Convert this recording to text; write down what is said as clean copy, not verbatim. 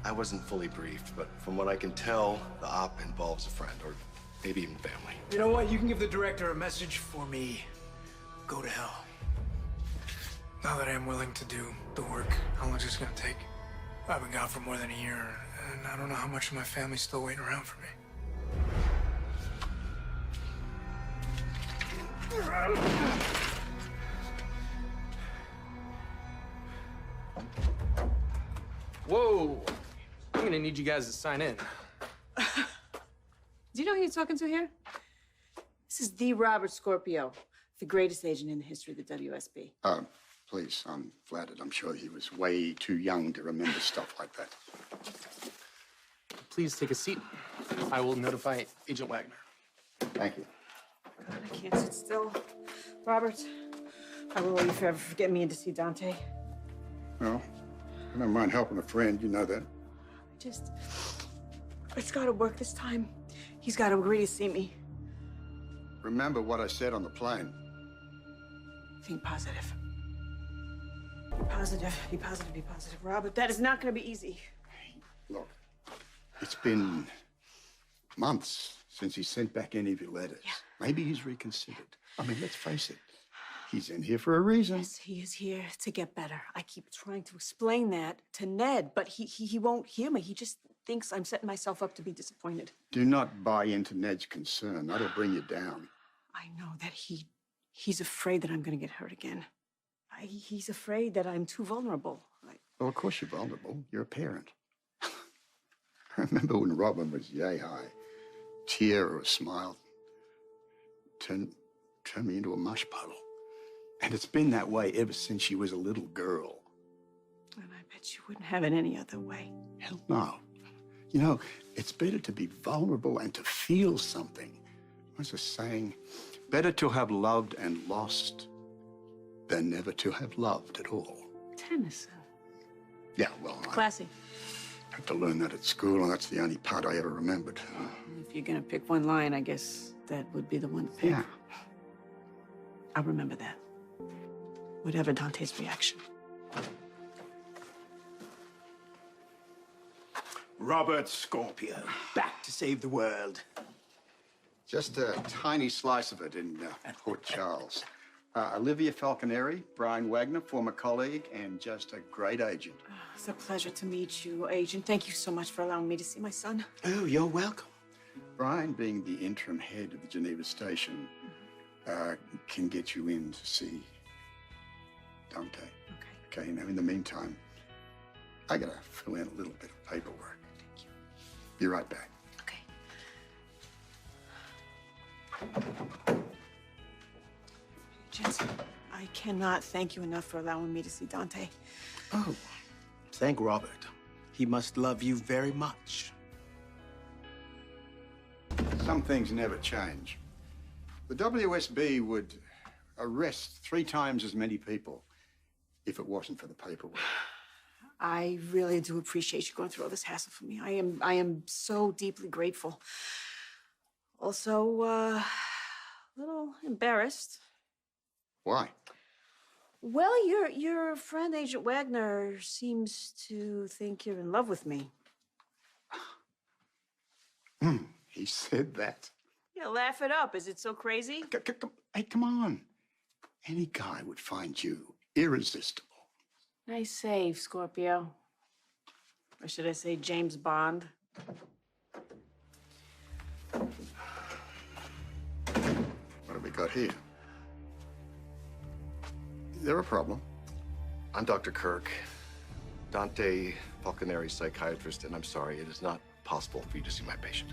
I wasn't fully briefed, but from what I can tell, the op involves a friend, or maybe even family. You know what? You can give the director a message for me. Go to hell. Now that I'm willing to do the work, how long is this gonna take? I've been gone for more than a year, and I don't know how much of my family's still waiting around for me. Whoa! I'm gonna need you guys to sign in. Do you know who you're talking to here? This is the Robert Scorpio, the greatest agent in the history of the WSB. Please, I'm flattered. I'm sure he was way too young to remember stuff like that. Please take a seat. I will notify Agent Wagner. Thank you. God, I can't sit still. Robert, I will owe you forever for getting me in to see Dante. Well, I don't mind helping a friend, you know that. It's gotta work this time. He's gotta agree to see me. Remember what I said on the plane. Think positive. Be positive, be positive, be positive. Robert, that is not gonna be easy. Look, it's been months since he sent back any of your letters. Yeah. Maybe he's reconsidered. I mean, let's face it. He's in here for a reason. Yes, he is here to get better. I keep trying to explain that to Ned, but he won't hear me. He just thinks I'm setting myself up to be disappointed. Do not buy into Ned's concern. That'll bring you down. I know that he's afraid that I'm gonna get hurt again. He's afraid that I'm too vulnerable. Well, of course you're vulnerable. You're a parent. I remember when Robin was yay high. Tear or a smile turned me into a mush puddle. And it's been that way ever since she was a little girl. And I bet you wouldn't have it any other way. Hell no. You know, it's better to be vulnerable and to feel something. What's a saying? Better to have loved and lost than never to have loved at all. Tennyson. Yeah, well, Classy. I had to learn that at school, and that's the only part I ever remembered. If you're gonna pick one line, I guess that would be the one to pick. Yeah. I'll remember that. Whatever Dante's reaction. Robert Scorpio, back to save the world. Just a tiny slice of it in Port Charles. Olivia Falconeri, Brian Wagner, former colleague, and just a great agent. It's a pleasure to meet you, Agent. Thank you so much for allowing me to see my son. Oh, you're welcome. Brian, being the interim head of the Geneva station, can get you in to see Dante. Okay. Okay, now in the meantime, I gotta fill in a little bit of paperwork. Thank you. Be right back. Okay. Agent, I cannot thank you enough for allowing me to see Dante. Oh, thank Robert. He must love you very much. Some things never change. The WSB would arrest 3 times as many people if it wasn't for the paperwork. I really do appreciate you going through all this hassle for me. I am so deeply grateful. Also, a little embarrassed. Why? Well, your friend Agent Wagner seems to think you're in love with me. He said that. Yeah, laugh it up. Is it so crazy? Hey, come on. Any guy would find you irresistible. Nice save, Scorpio. Or should I say James Bond? What have we got here? Is there a problem? I'm Dr. Kirk, Dante Falconeri's psychiatrist, and I'm sorry, it is not possible for you to see my patient.